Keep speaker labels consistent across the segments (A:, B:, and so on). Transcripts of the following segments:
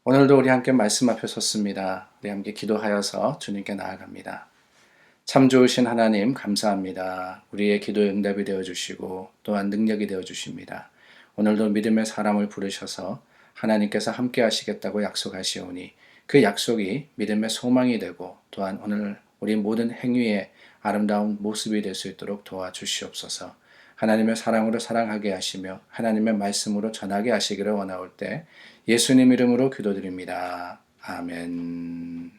A: 오늘도 우리 함께 말씀 앞에 섰습니다. 우리 함께 기도하여서 주님께 나아갑니다. 참 좋으신 하나님 감사합니다. 우리의 기도에 응답이 되어주시고 또한 능력이 되어주십니다. 오늘도 믿음의 사람을 부르셔서 하나님께서 함께 하시겠다고 약속하시오니 그 약속이 믿음의 소망이 되고 또한 오늘 우리 모든 행위의 아름다운 모습이 될 수 있도록 도와주시옵소서. 하나님의 사랑으로 사랑하게 하시며 하나님의 말씀으로 전하게 하시기를 원하올 때 예수님 이름으로 기도드립니다. 아멘.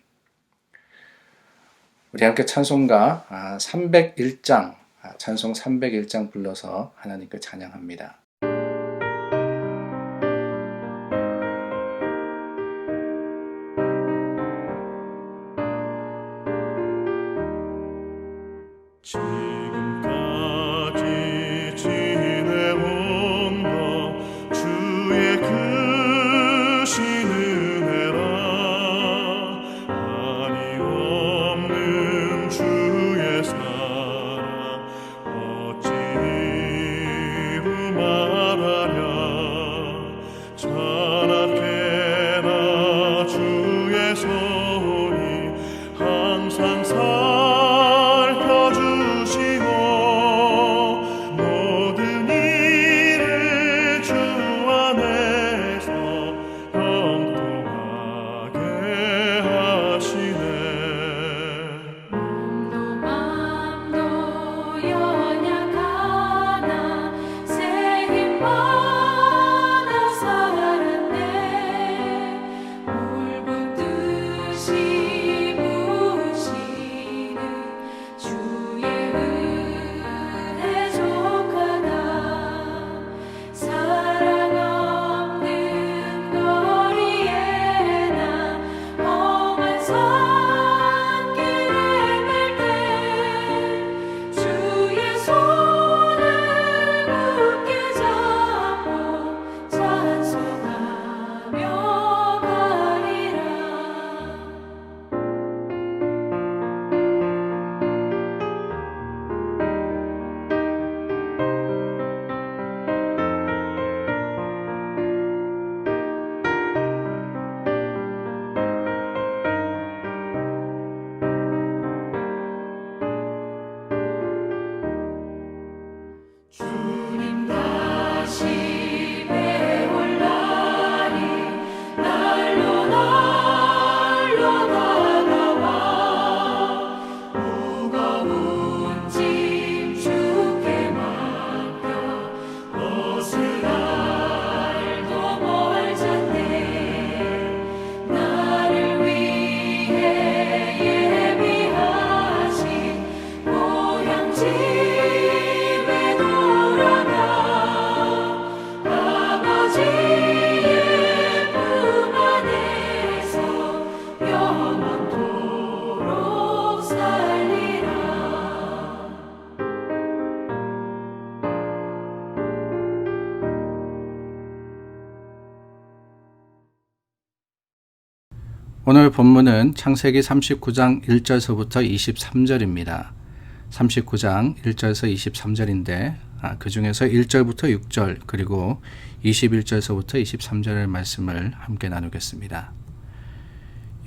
A: 우리 함께 찬송가 301장, 찬송 301장 불러서 하나님께 찬양합니다.
B: 지금까지 지내온 것 주의 크신 은혜라. 한이 없는 주의 사랑 어찌 이루 말하랴. 찬악해라 주의 손이 항상
A: 오늘 본문은 창세기 39장 1절서부터 23절입니다. 39장 1절에서 23절인데 그 중에서 1절부터 6절 그리고 21절서부터 23절의 말씀을 함께 나누겠습니다.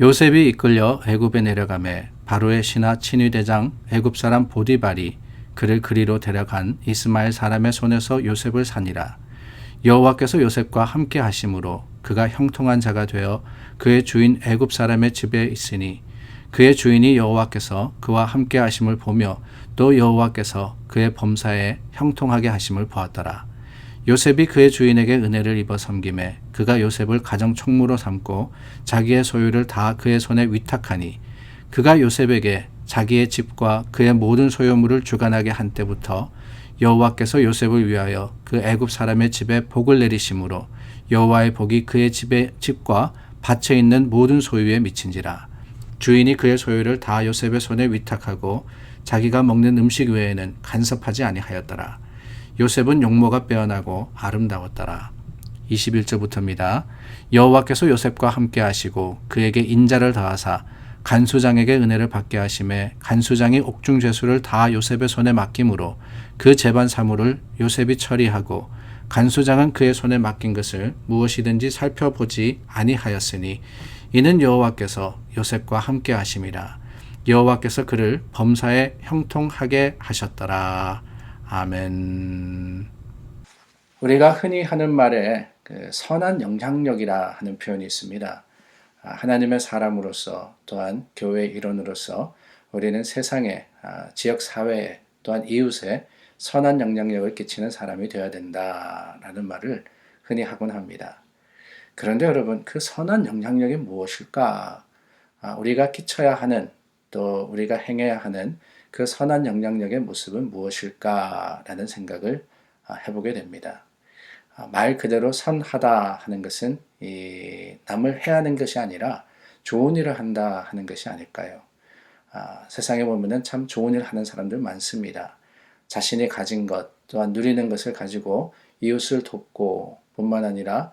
A: 요셉이 이끌려 애굽에 내려가매 바로의 신하 친위대장 애굽 사람 보디발이 그를 그리로 데려간 이스마엘 사람의 손에서 요셉을 사니라. 여호와께서 요셉과 함께 하심으로 그가 형통한 자가 되어 그의 주인 애굽 사람의 집에 있으니 그의 주인이 여호와께서 그와 함께 하심을 보며 또 여호와께서 그의 범사에 형통하게 하심을 보았더라. 요셉이 그의 주인에게 은혜를 입어 섬김에 그가 요셉을 가정 총무로 삼고 자기의 소유를 다 그의 손에 위탁하니 그가 요셉에게 자기의 집과 그의 모든 소유물을 주관하게 한 때부터 여호와께서 요셉을 위하여 그 애굽 사람의 집에 복을 내리심으로 여호와의 복이 그의 집과 밭에 있는 모든 소유에 미친지라. 주인이 그의 소유를 다 요셉의 손에 위탁하고 자기가 먹는 음식 외에는 간섭하지 아니하였더라. 요셉은 용모가 빼어나고 아름다웠더라. 21절부터입니다. 여호와께서 요셉과 함께 하시고 그에게 인자를 더하사 간수장에게 은혜를 받게 하심에 간수장이 옥중죄수를 다 요셉의 손에 맡김으로 그 재반 사물을 요셉이 처리하고 간수장은 그의 손에 맡긴 것을 무엇이든지 살펴보지 아니하였으니 이는 여호와께서 요셉과 함께 하심이라. 여호와께서 그를 범사에 형통하게 하셨더라. 아멘. 우리가 흔히 하는 말에 선한 영향력이라 하는 표현이 있습니다. 하나님의 사람으로서 또한 교회의 일원으로서 우리는 세상에, 지역 사회에 또한 이웃에 선한 영향력을 끼치는 사람이 되어야 된다라는 말을 흔히 하곤 합니다. 그런데 여러분, 그 선한 영향력이 무엇일까? 우리가 끼쳐야 하는, 또 우리가 행해야 하는 그 선한 영향력의 모습은 무엇일까라는 생각을 해보게 됩니다. 말 그대로 선하다 하는 것은 남을 해하는 것이 아니라 좋은 일을 한다 하는 것이 아닐까요? 세상에 보면은 참 좋은 일을 하는 사람들 많습니다. 자신이 가진 것 또한 누리는 것을 가지고 이웃을 돕고 뿐만 아니라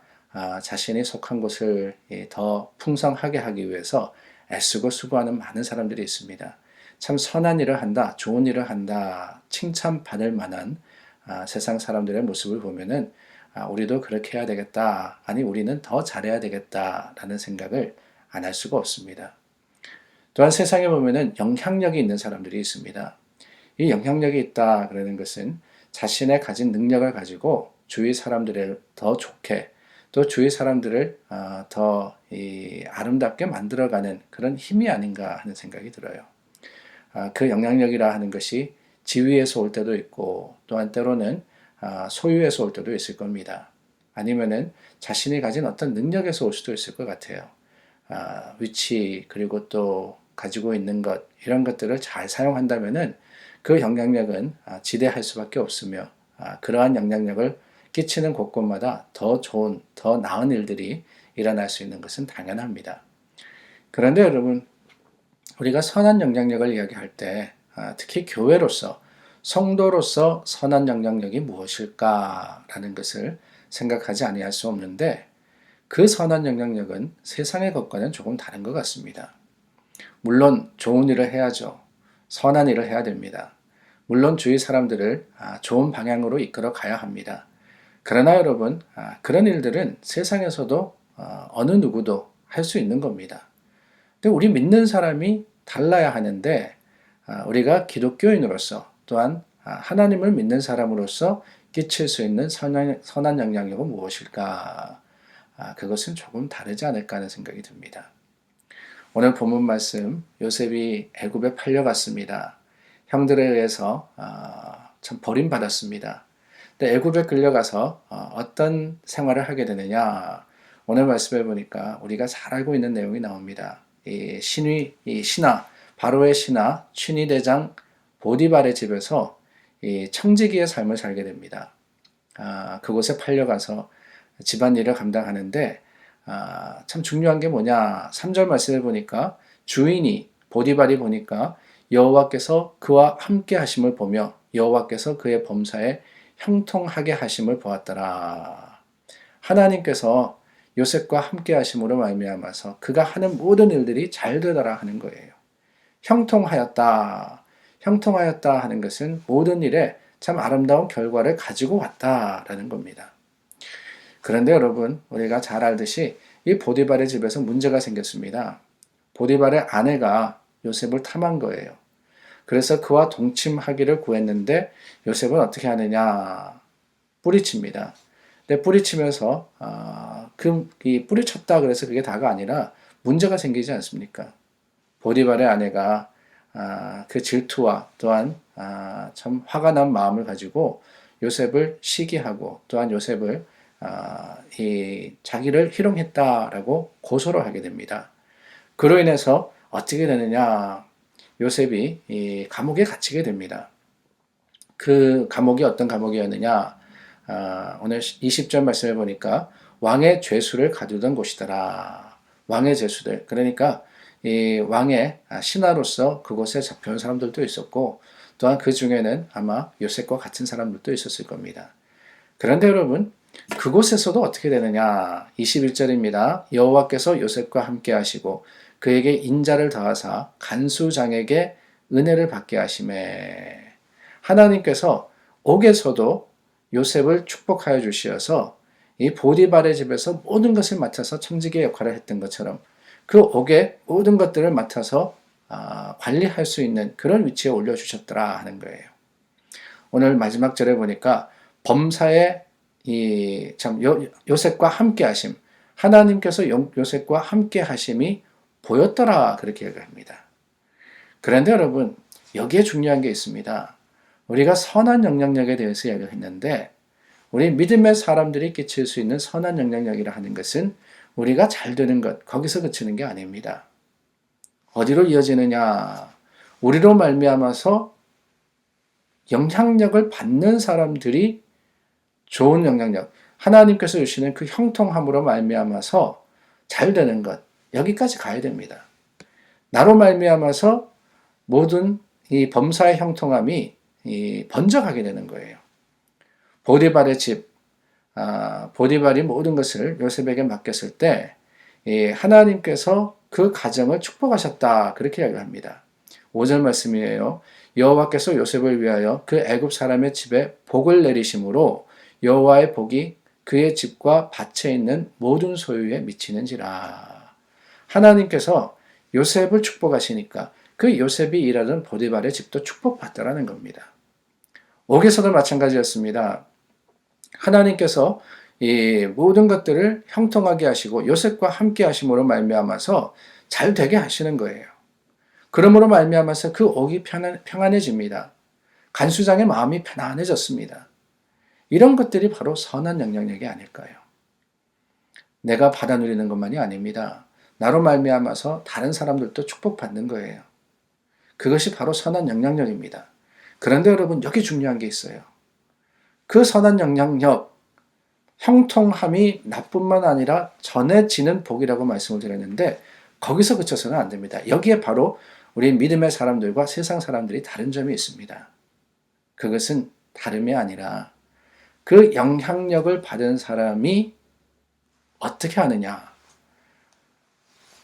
A: 자신이 속한 곳을 더 풍성하게 하기 위해서 애쓰고 수고하는 많은 사람들이 있습니다. 참 선한 일을 한다, 좋은 일을 한다, 칭찬받을 만한 세상 사람들의 모습을 보면은 우리도 그렇게 해야 되겠다, 아니 우리는 더 잘해야 되겠다라는 생각을 안 할 수가 없습니다. 또한 세상에 보면은 영향력이 있는 사람들이 있습니다. 이 영향력이 있다 그러는 것은 자신의 가진 능력을 가지고 주위 사람들을 더 좋게, 또 주위 사람들을 더 아름답게 만들어가는 그런 힘이 아닌가 하는 생각이 들어요. 그 영향력이라 하는 것이 지위에서 올 때도 있고 또한 때로는 소유에서 올 때도 있을 겁니다. 아니면은 자신이 가진 어떤 능력에서 올 수도 있을 것 같아요. 위치 그리고 또 가지고 있는 것 이런 것들을 잘 사용한다면은 그 영향력은 지대할 수밖에 없으며 그러한 영향력을 끼치는 곳곳마다 더 좋은, 더 나은 일들이 일어날 수 있는 것은 당연합니다. 그런데 여러분, 우리가 선한 영향력을 이야기할 때 특히 교회로서, 성도로서 선한 영향력이 무엇일까라는 것을 생각하지 아니할 수 없는데 그 선한 영향력은 세상의 것과는 조금 다른 것 같습니다. 물론 좋은 일을 해야죠. 선한 일을 해야 됩니다. 물론 주위 사람들을 좋은 방향으로 이끌어 가야 합니다. 그러나 여러분, 그런 일들은 세상에서도 어느 누구도 할 수 있는 겁니다. 근데 우리 믿는 사람이 달라야 하는데 우리가 기독교인으로서 또한 하나님을 믿는 사람으로서 끼칠 수 있는 선한 영향력은 무엇일까? 그것은 조금 다르지 않을까 하는 생각이 듭니다. 오늘 본문 말씀, 요셉이 애굽에 팔려갔습니다. 형들에 의해서 참 버림받았습니다. 근데 애굽에 끌려가서 어떤 생활을 하게 되느냐? 오늘 말씀해 보니까 우리가 잘 알고 있는 내용이 나옵니다. 이 신하, 바로의 신하, 취니대장 보디발의 집에서 이 청지기의 삶을 살게 됩니다. 그곳에 팔려가서 집안일을 감당하는데 참 중요한 게 뭐냐? 3절 말씀을 보니까 주인이 보디발이 보니까 여호와께서 그와 함께 하심을 보며 여호와께서 그의 범사에 형통하게 하심을 보았더라. 하나님께서 요셉과 함께 하심으로 말미암아서 그가 하는 모든 일들이 잘 되더라 하는 거예요. 형통하였다. 형통하였다 하는 것은 모든 일에 참 아름다운 결과를 가지고 왔다라는 겁니다. 그런데 여러분, 우리가 잘 알듯이 이 보디발의 집에서 문제가 생겼습니다. 보디발의 아내가 요셉을 탐한 거예요. 그래서 그와 동침하기를 구했는데 요셉은 어떻게 하느냐? 뿌리칩니다. 근데 뿌리치면서 이 뿌리쳤다 그래서 그게 다가 아니라 문제가 생기지 않습니까? 보디발의 아내가 그 질투와 또한 참 화가 난 마음을 가지고 요셉을 시기하고 또한 요셉을 자기를 희롱했다라고 고소를 하게 됩니다. 그로 인해서 어떻게 되느냐? 요셉이 이 감옥에 갇히게 됩니다. 그 감옥이 어떤 감옥이었느냐? 오늘 20절 말씀해 보니까 왕의 죄수를 가두던 곳이더라. 왕의 죄수들. 그러니까 이 왕의 신하로서 그곳에 잡혀온 사람들도 있었고 또한 그 중에는 아마 요셉과 같은 사람들도 있었을 겁니다. 그런데 여러분, 그곳에서도 어떻게 되느냐? 21절입니다. 여호와께서 요셉과 함께 하시고 그에게 인자를 더하사 간수장에게 은혜를 받게 하심에 하나님께서 옥에서도 요셉을 축복하여 주시어서 이 보디발의 집에서 모든 것을 맡아서 청지기 역할을 했던 것처럼 그 옥의 모든 것들을 맡아서 관리할 수 있는 그런 위치에 올려주셨더라 하는 거예요. 오늘 마지막 절에 보니까 범사에 요셉과 함께 하심, 하나님께서 요셉과 함께 하심이 보였더라 그렇게 얘기합니다. 그런데 여러분 여기에 중요한 게 있습니다. 우리가 선한 영향력에 대해서 이야기를 했는데 우리 믿음의 사람들이 끼칠 수 있는 선한 영향력이라 하는 것은 우리가 잘 되는 것, 거기서 그치는 게 아닙니다. 어디로 이어지느냐? 우리로 말미암아서 영향력을 받는 사람들이 좋은 영향력, 하나님께서 주시는 그 형통함으로 말미암아서 잘 되는 것, 여기까지 가야 됩니다. 나로 말미암아서 모든 이 범사의 형통함이 번져가게 되는 거예요. 보디발의 집, 보디발이 모든 것을 요셉에게 맡겼을 때 하나님께서 그 가정을 축복하셨다 그렇게 이야기합니다. 5절 말씀이에요. 여호와께서 요셉을 위하여 그 애굽 사람의 집에 복을 내리심으로 여호와의 복이 그의 집과 밭에 있는 모든 소유에 미치는지라. 하나님께서 요셉을 축복하시니까 그 요셉이 일하던 보디발의 집도 축복받더라는 겁니다. 옥에서도 마찬가지였습니다. 하나님께서 이 모든 것들을 형통하게 하시고 요셉과 함께 하심으로 말미암아서 잘 되게 하시는 거예요. 그러므로 말미암아서 그 옥이 평안해집니다. 간수장의 마음이 편안해졌습니다. 이런 것들이 바로 선한 영향력이 아닐까요? 내가 받아 누리는 것만이 아닙니다. 나로 말미암아서 다른 사람들도 축복받는 거예요. 그것이 바로 선한 영향력입니다. 그런데 여러분 여기 중요한 게 있어요. 그 선한 영향력, 형통함이 나뿐만 아니라 전해지는 복이라고 말씀을 드렸는데 거기서 그쳐서는 안 됩니다. 여기에 바로 우리 믿음의 사람들과 세상 사람들이 다른 점이 있습니다. 그것은 다름이 아니라 그 영향력을 받은 사람이 어떻게 하느냐.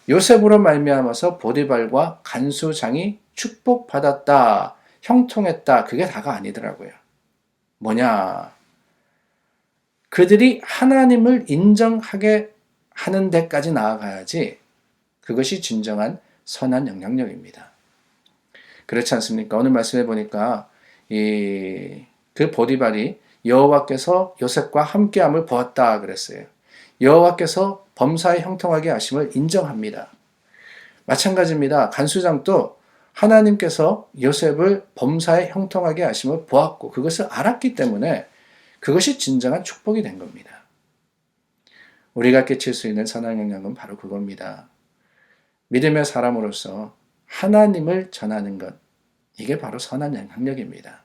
A: 요셉으로 말미암아서 보디발과 간수장이 축복받았다, 형통했다, 그게 다가 아니더라고요. 뭐냐? 그들이 하나님을 인정하게 하는 데까지 나아가야지 그것이 진정한 선한 영향력입니다. 그렇지 않습니까? 오늘 말씀해 보니까 그 보디발이 여호와께서 요셉과 함께함을 보았다 그랬어요. 여호와께서 범사에 형통하게 하심을 인정합니다. 마찬가지입니다. 간수장도 하나님께서 요셉을 범사에 형통하게 하심을 보았고 그것을 알았기 때문에 그것이 진정한 축복이 된 겁니다. 우리가 끼칠 수 있는 선한 영향은 바로 그겁니다. 믿음의 사람으로서 하나님을 전하는 것, 이게 바로 선한 영향력입니다.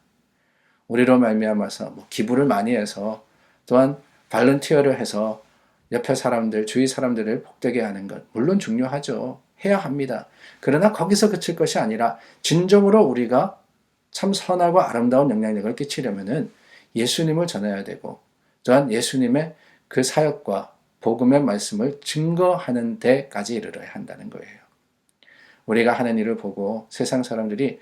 A: 우리로 말미암아서 기부를 많이 해서 또한 발런티어를 해서 옆에 사람들, 주위 사람들을 복되게 하는 것, 물론 중요하죠. 해야 합니다. 그러나 거기서 그칠 것이 아니라 진정으로 우리가 참 선하고 아름다운 영향력을 끼치려면은 예수님을 전해야 되고 또한 예수님의 그 사역과 복음의 말씀을 증거하는 데까지 이르러야 한다는 거예요. 우리가 하는 일을 보고 세상 사람들이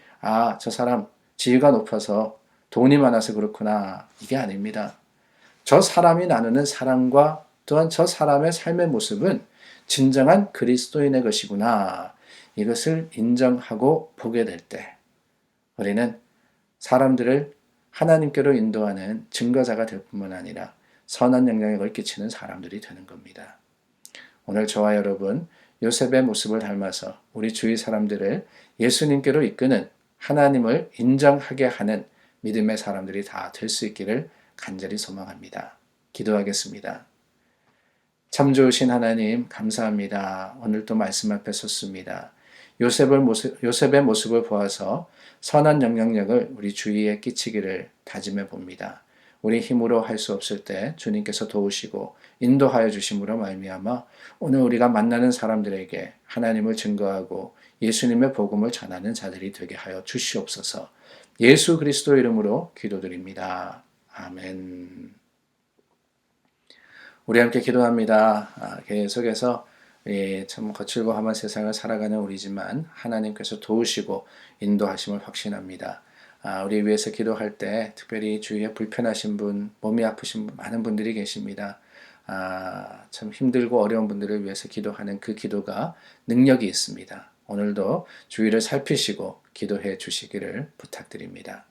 A: 저 사람 지위가 높아서 돈이 많아서 그렇구나, 이게 아닙니다. 저 사람이 나누는 사랑과 또한 저 사람의 삶의 모습은 진정한 그리스도인의 것이구나, 이것을 인정하고 보게 될 때 우리는 사람들을 하나님께로 인도하는 증거자가 될 뿐만 아니라 선한 영향력을 끼치는 사람들이 되는 겁니다. 오늘 저와 여러분 요셉의 모습을 닮아서 우리 주위 사람들을 예수님께로 이끄는, 하나님을 인정하게 하는 믿음의 사람들이 다 될 수 있기를 간절히 소망합니다. 기도하겠습니다. 참 좋으신 하나님 감사합니다. 오늘 또 말씀 앞에 섰습니다. 요셉의 모습을 보아서 선한 영향력을 우리 주위에 끼치기를 다짐해 봅니다. 우리 힘으로 할 수 없을 때 주님께서 도우시고 인도하여 주심으로 말미암아 오늘 우리가 만나는 사람들에게 하나님을 증거하고 예수님의 복음을 전하는 자들이 되게 하여 주시옵소서. 예수 그리스도 이름으로 기도드립니다. 아멘. 우리 함께 기도합니다. 계속해서 참 거칠고 험한 세상을 살아가는 우리지만 하나님께서 도우시고 인도하심을 확신합니다. 우리 위해서 기도할 때 특별히 주위에 불편하신 분, 몸이 아프신 분, 많은 분들이 계십니다. 참 힘들고 어려운 분들을 위해서 기도하는 그 기도가 능력이 있습니다. 오늘도 주위를 살피시고 기도해 주시기를 부탁드립니다.